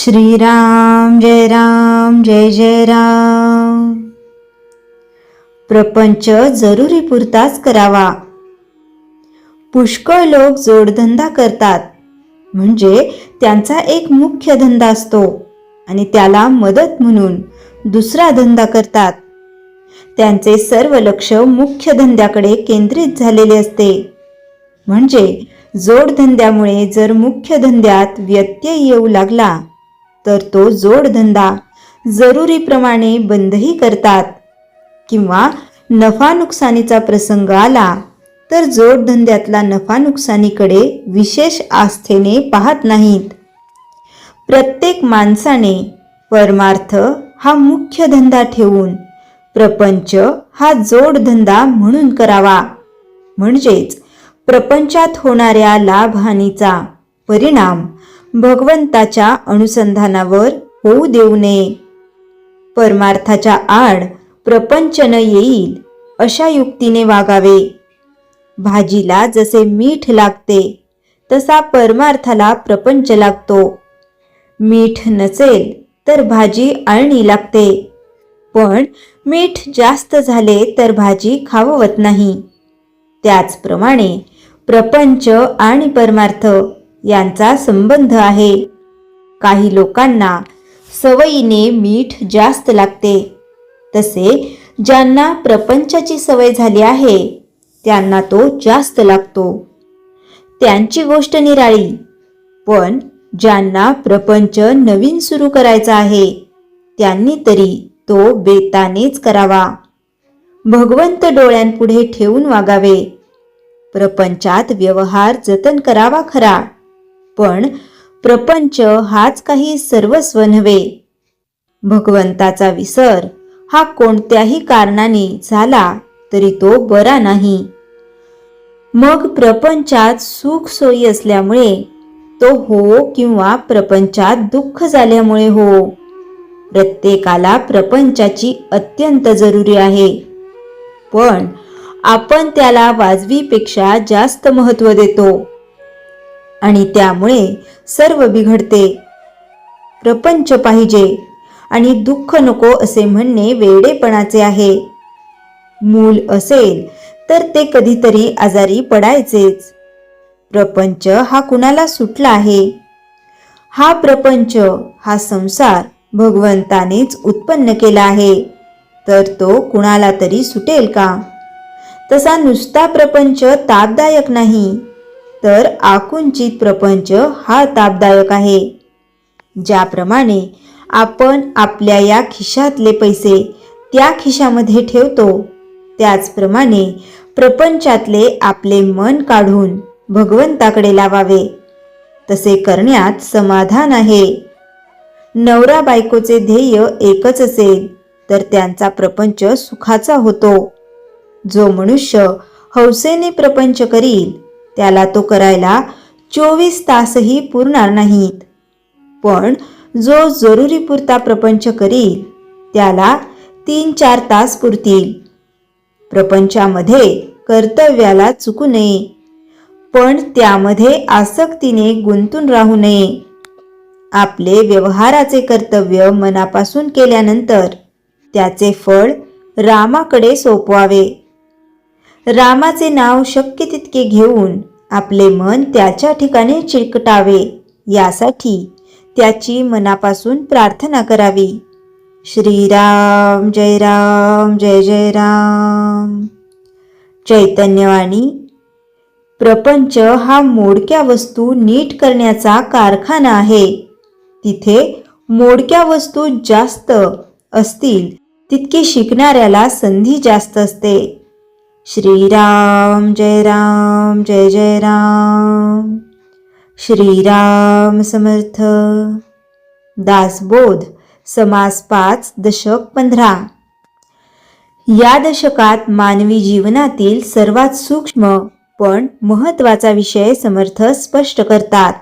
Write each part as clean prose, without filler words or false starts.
श्रीराम जय जय राम। प्रपंच जरुरी पुरताच करावा। पुष्कळ लोक जोडधंदा करतात, म्हणजे त्यांचा एक मुख्य धंदा असतो आणि त्याला मदत म्हणून दुसरा धंदा करतात। त्यांचे सर्व लक्ष मुख्य धंद्याकडे केंद्रित झालेले असते। म्हणजे जोडधंद्यामुळे जर मुख्य धंद्यात व्यत्यय येऊ लागला तर तो जोडधंदा जरुरीप्रमाणे बंदही करतात, किंवा नफा नुकसानीचा प्रसंग आला तर जोडधंद्यातला नफा नुकसानीकडे विशेष आस्थेने पाहत नाहीत। प्रत्येक माणसाने परमार्थ हा मुख्य धंदा ठेवून प्रपंच हा जोडधंदा म्हणून करावा। म्हणजेच प्रपंचात होणाऱ्या लाभहानीचा परिणाम भगवंताच्या अनुसंधानावर होऊ देऊ नये। परमार्थाच्या आड प्रपंच न येईल अशा युक्तीने वागावे। भाजीला जसे मीठ लागते तसा परमार्थाला प्रपंच लागतो। मीठ नसेल तर भाजी आळणी लागते, पण मीठ जास्त झाले तर भाजी खाववत नाही। त्याचप्रमाणे प्रपंच आणि परमार्थ यांचा संबंध आहे। काही लोकांना सवयीने मीठ जास्त लागते, तसे ज्यांना प्रपंचाची सवय झाली आहे त्यांना तो जास्त लागतो। त्यांची गोष्ट निराळी, पण ज्यांना प्रपंच नवीन सुरू करायचा आहे त्यांनी तरी तो बेतानेच करावा। भगवंत डोळ्यांपुढे ठेवून वागावे। प्रपंचात व्यवहार जतन करावा खरा, पण प्रपंच हाच काही सर्वस्व नव्हे। भगवंताचा विसर हा कोणत्याही कारणाने झाला तरी तो बरा नाही। मग प्रपंचात सुख सोयी असल्यामुळे तो हो, किंवा प्रपंचात दुःख झाल्यामुळे हो, प्रत्येकाला प्रपंचाची अत्यंत जरुरी आहे, पण आपण त्याला वाजवीपेक्षा जास्त महत्त्व देतो आणि त्यामुळे सर्व बिघडते। प्रपंच पाहिजे आणि दुःख नको असे म्हणणे वेडेपणाचे आहे। मूल असेल तर ते कधीतरी आजारी पडायचेच। प्रपंच हा कुणाला सुटला आहे? हा प्रपंच हा संसार भगवंतानेच उत्पन्न केला आहे, तर तो कुणाला तरी सुटेल का? तसा नुसता प्रपंच तापदायक नाही, तर आकुंचित प्रपंच हा तापदायक आहे। ज्याप्रमाणे आपण आपल्या या खिशातले पैसे त्या खिशामध्ये ठेवतो, त्याचप्रमाणे प्रपंचातले आपले मन काढून भगवंताकडे लावावे। तसे करण्यात समाधान आहे। नवरा बायकोचे ध्येय एकच असेल तर त्यांचा प्रपंच सुखाचा होतो। जो मनुष्य हौसेने प्रपंच करील त्याला तो करायला 24 तासही पुरणार नाहीत, पण जो जरुरीपुरता प्रपंच करील त्याला 3-4 तास पुरतील। प्रपंचामध्ये कर्तव्याला चुकू नये, पण त्यामध्ये आसक्तीने गुंतून राहू नये। आपले व्यवहाराचे कर्तव्य मनापासून केल्यानंतर त्याचे फळ रामाकडे सोपवावे। रामाचे नाव शक्य तितके घेऊन आपले मन त्याच्या ठिकाणी चिकटावे, यासाठी त्याची मनापासून प्रार्थना करावी। श्रीराम जय जय राम। चैतन्यवाणी। प्रपंच हा मोडक्या वस्तू नीट करण्याचा कारखाना आहे। तिथे मोडक्या वस्तू जास्त असतील तितकी शिकणाऱ्याला संधी जास्त असते। श्रीराम जय जय राम। श्रीराम समर्थ। दासबोध समास 5 दशक 15। या दशकात मानवी जीवनातील सर्वात सूक्ष्म पण महत्त्वाचा विषय समर्थ स्पष्ट करतात।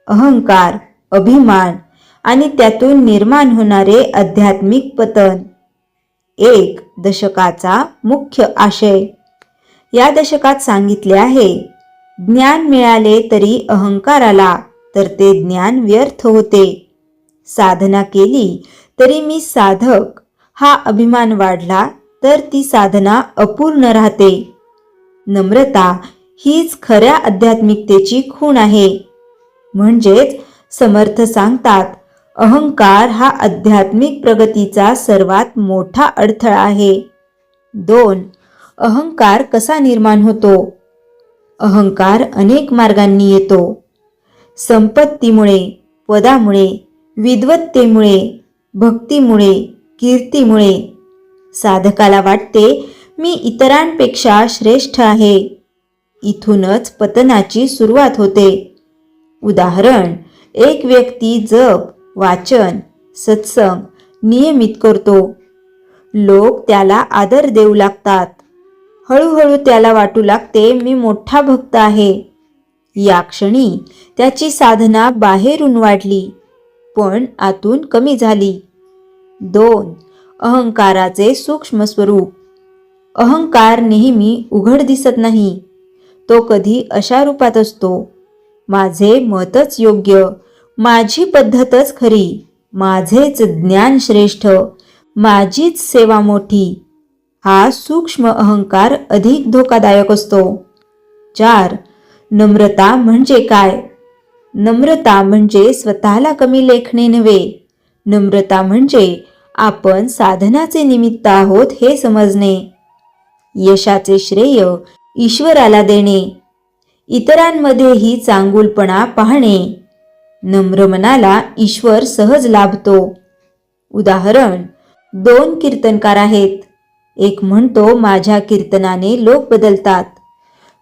अहंकार, अभिमान आणि त्यातून निर्माण होणारे आध्यात्मिक पतन। 1 दशकाचा मुख्य आशय। या दशकात सांगितले आहे, ज्ञान मिळाले तरी अहंकार आला तर ते ज्ञान व्यर्थ होते। साधना केली तरी मी साधक हा अभिमान वाढला तर ती साधना अपूर्ण राहते. नम्रता हीच खऱ्या आध्यात्मिकतेची खूण आहे. म्हणजेच समर्थ सांगतात, अहंकार हा आध्यात्मिक प्रगतीचा सर्वात मोठा अडथळा आहे. 2. अहंकार कसा निर्माण होतो? अहंकार अनेक मार्गांनी येतो. संपत्तीमुळे, पदामुळे, विद्वत्तेमुळे, भक्तीमुळे, कीर्तीमुळे. साधकाला वाटते मी इतरांपेक्षा श्रेष्ठ आहे. इथूनच पतनाची सुरुवात होते. उदाहरण, एक व्यक्ती जप, वाचन, सत्संग नियमित करतो. लोक त्याला आदर देऊ लागतात. हळूहळू त्याला वाटू लागते मी मोठा भक्त आहे. या क्षणी त्याची साधना बाहेरून वाढली पण आतून कमी झाली. 2. अहंकाराचे सूक्ष्म स्वरूप. अहंकार नेहमी उघड दिसत नाही. तो कधी अशा रूपात असतो, माझे मतच योग्य, माझी पद्धतच खरी, माझेच ज्ञान श्रेष्ठ, माझीच सेवा मोठी. हा सूक्ष्म अहंकार अधिक धोकादायक असतो. 4. नम्रता म्हणजे काय? नम्रता म्हणजे स्वतःला कमी लेखणे नव्हे. नम्रता म्हणजे आपण साधनाचे निमित्त आहोत हे समजणे. यशाचे श्रेय ईश्वराला देणे. इतरांमध्येही चांगुलपणा पाहणे. नम्र मनाला ईश्वर सहज लाभतो. उदाहरण, 2 कीर्तनकार आहेत. एक म्हणतो माझ्या कीर्तनाने लोक बदलतात.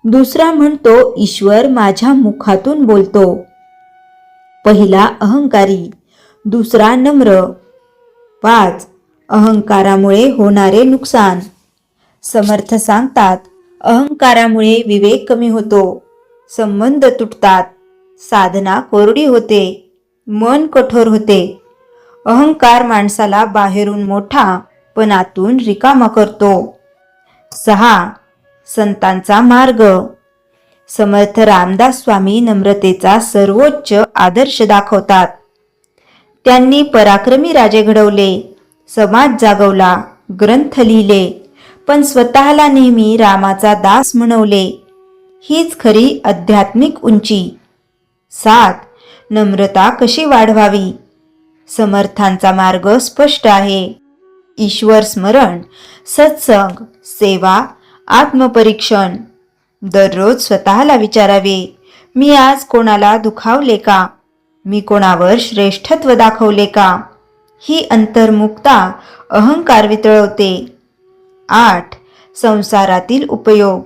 दुसरा म्हणतो ईश्वर माझ्या मुखातून बोलतो. पहिला अहंकारी, दुसरा नम्र. 5. अहंकारामुळे होणारे नुकसान. समर्थ सांगतात, अहंकारामुळे विवेक कमी होतो, संबंध तुटतात, साधना कोरडी होते, मन कठोर होते. अहंकार माणसाला बाहेरून मोठा पण आतून रिकामा करतो. 6. संतांचा मार्ग. समर्थ रामदास स्वामी नम्रतेचा सर्वोच्च आदर्श दाखवतात. त्यांनी पराक्रमी राजे घडवले, समाज जागवला, ग्रंथ लिहिले, पण स्वतःला नेहमी रामाचा दास म्हणवले. हीच खरी आध्यात्मिक उंची. 7. नम्रता कशी वाढवावी? समर्थांचा मार्ग स्पष्ट आहे. ईश्वर स्मरण, सत्संग, सेवा, आत्मपरीक्षण. दररोज स्वतःला विचारावे, मी आज कोणाला दुखावले का? मी कोणावर श्रेष्ठत्व दाखवले का? ही अंतर्मुखता अहंकार वितळवते. 8. संसारातील उपयोग.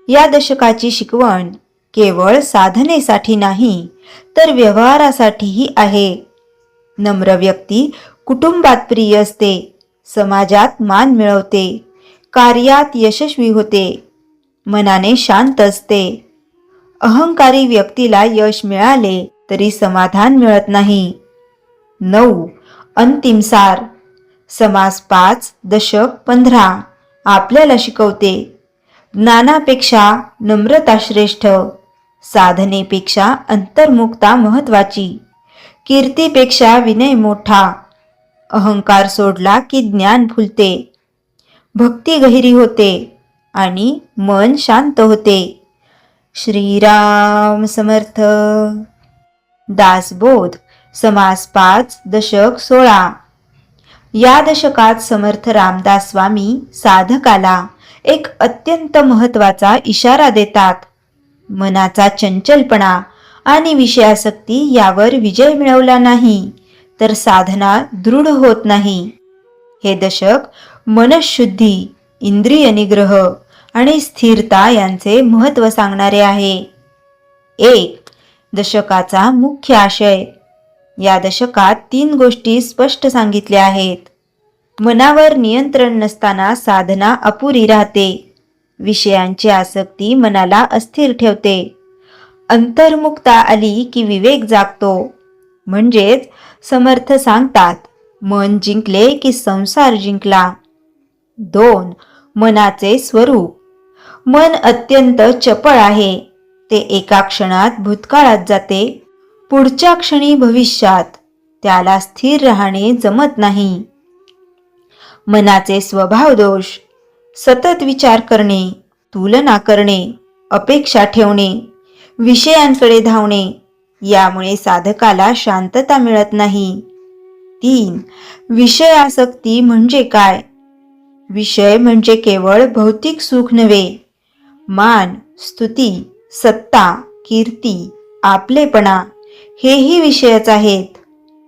या दशकाची शिकवण केवळ साधनेसाठी नाही तर व्यवहारासाठीही आहे. नम्र व्यक्ती कुटुंबात प्रिय असते, समाजात मान मिळवते, कार्यात यशस्वी होते, मनाने शांत असते. अहंकारी व्यक्तीला यश मिळाले तरी समाधान मिळत नाही. 9. अंतिम सार. समास 5 दशक 15 आपल्याला शिकवते, ज्ञानापेक्षा नम्रता श्रेष्ठ, साधनेपेक्षा अंतर्मुखता महत्वाची, कीर्तीपेक्षा विनय मोठा. अहंकार सोडला की ज्ञान फुलते, भक्ती गहिरी होते आणि मन शांत होते. श्रीराम समर्थ. दासबोध. समास 5 दशक 16. या दशकात समर्थ रामदास स्वामी साधकाला एक अत्यंत महत्वाचा इशारा देतात. मनाचा चंचलपणा आणि विषयासक्ती यावर विजय मिळवला नाही तर साधना दृढ होत नाही. हे दशक मनःशुद्धी, इंद्रिय निग्रह आणि स्थिरता यांचे महत्त्व सांगणारे आहे. 1. दशकाचा मुख्य आशय. या दशकात 3 गोष्टी स्पष्ट सांगितल्या आहेत. मनावर नियंत्रण नसताना साधना अपुरी राहते. विषयांची आसक्ती मनाला अस्थिर ठेवते. अंतर्मुखता आली की विवेक जागतो. म्हणजेच समर्थ सांगतात, मन जिंकले की संसार जिंकला. 2. मनाचे स्वरूप. मन अत्यंत चपळ आहे. ते एका क्षणात भूतकाळात जाते, पुढच्या क्षणी भविष्यात. त्याला स्थिर राहणे जमत नाही. मनाचे स्वभाव दोष: सतत विचार करणे, तुलना करणे, अपेक्षा ठेवणे, विषयांकडे धावणे, यामुळे साधकाला शांतता मिळत नाही. 3. विषयासक्ती म्हणजे काय? विषय म्हणजे केवळ भौतिक सुख नव्हे. मान, स्तुती, सत्ता, कीर्ती, आपलेपणा हेही विषयच आहेत.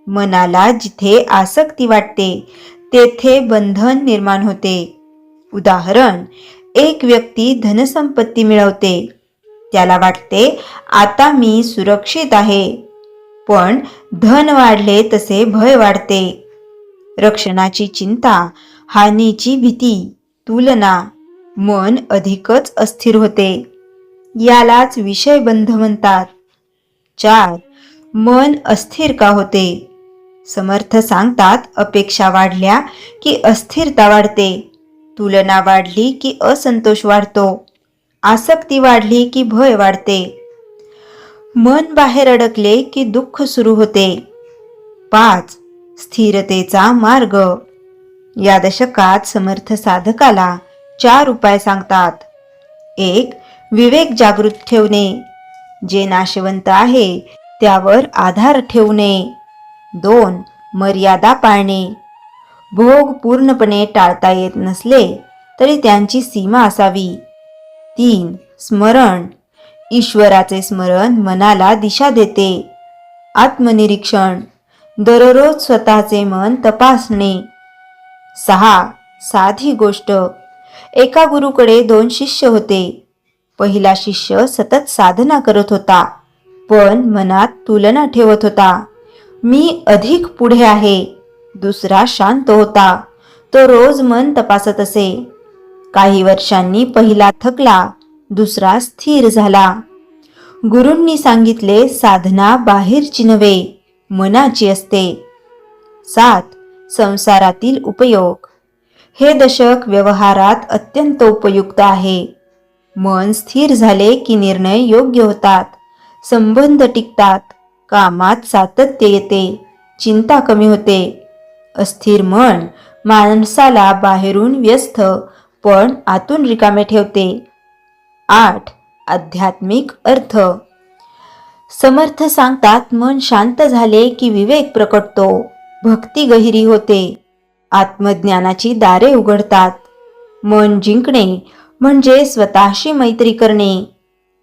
मनाला जिथे आसक्ती वाटते तेथे बंधन निर्माण होते. उदाहरण: एक व्यक्ती धनसंपत्ती मिळवते. त्याला वाटते आता मी सुरक्षित आहे. पण धन वाढले तसे भय वाढते. रक्षणाची चिंता, हानीची भीती, तुलना, मन अधिकच अस्थिर होते. यालाच विषयबंध म्हणतात. 4. मन अस्थिर का होते? समर्थ सांगतात, अपेक्षा वाढल्या की अस्थिरता वाढते, तुलना वाढली की असंतोष वाढतो, आसक्ती वाढली की भय वाढते, मन बाहेर अडकले की दुःख सुरू होते. 5. स्थिरतेचा मार्ग: या दशकात समर्थ साधकाला 4 उपाय सांगतात. 1. विवेक जागृत ठेवणे. जे नाशवंत आहे त्यावर आधार ठेवणे. 2. मर्यादा पाळणे. भोग पूर्णपणे टाळता येत नसले तरी त्यांची सीमा असावी. 3. स्मरण. ईश्वराचे स्मरण मनाला दिशा देते. आत्मनिरीक्षण. दररोज स्वतःचे मन तपासणे. 6. साधी गोष्ट. एका गुरुकडे 2 शिष्य होते. पहिला शिष्य सतत साधना करत होता, पण मनात तुलना ठेवत होता. मी अधिक पुढे आहे. दुसरा शांत होता. तो रोज मन तपासत असे. काही वर्षांनी पहिला थकला, दुसरा स्थिर झाला. गुरूंनी सांगितले, साधना बाहेरची नव्हे, मनाची असते. 7. संसारातील उपयोग. हे दशक व्यवहारात अत्यंत उपयुक्त आहे. मन स्थिर झाले की निर्णय योग्य होतात, संबंध टिकतात, कामात सातत्य येते, चिंता कमी होते. अस्थिर मन माणसाला बाहेरून व्यस्त पण आतून रिकामे ठेवते. 8. आध्यात्मिक अर्थ. समर्थ सांगतात, मन शांत झाले की विवेक प्रकटतो, भक्ती गहिरी होते, आत्मज्ञानाची दारे उघडतात. मन जिंकणे म्हणजे स्वतःशी मैत्री करणे.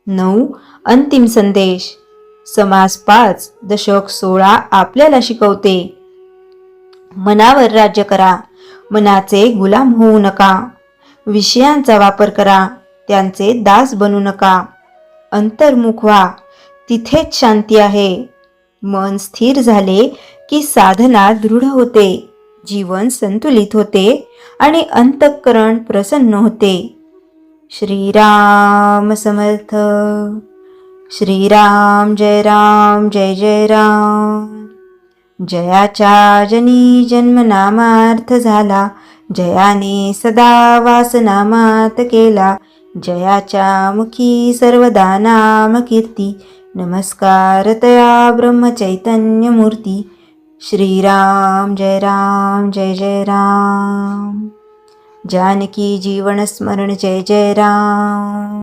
9. अंतिम संदेश. समास 5 दशक 16 आपल्याला शिकवते. मनावर राज्य करा, मनाचे गुलाम होऊ नका. विषयांचा वापर करा, त्यांचे दास बनू नका. अंतर्मुख व्हा, तिथेच शांती आहे. मन स्थिर झाले की साधना दृढ होते, जीवन संतुलित होते आणि अंतःकरण प्रसन्न होते. श्रीराम समर्थ. श्रीराम जय राम जय जय राम. जयाच्या जनी जन्मनामार्थ झाला, जयाने सदा वासनामात केला. जयाच्या मुखी सर्वदा नाम कीर्ती, नमस्कार तया ब्रह्मचैतन्य मूर्ती. श्रीराम जय राम जय जय राम. जानकी जीवन स्मरण जय जय राम.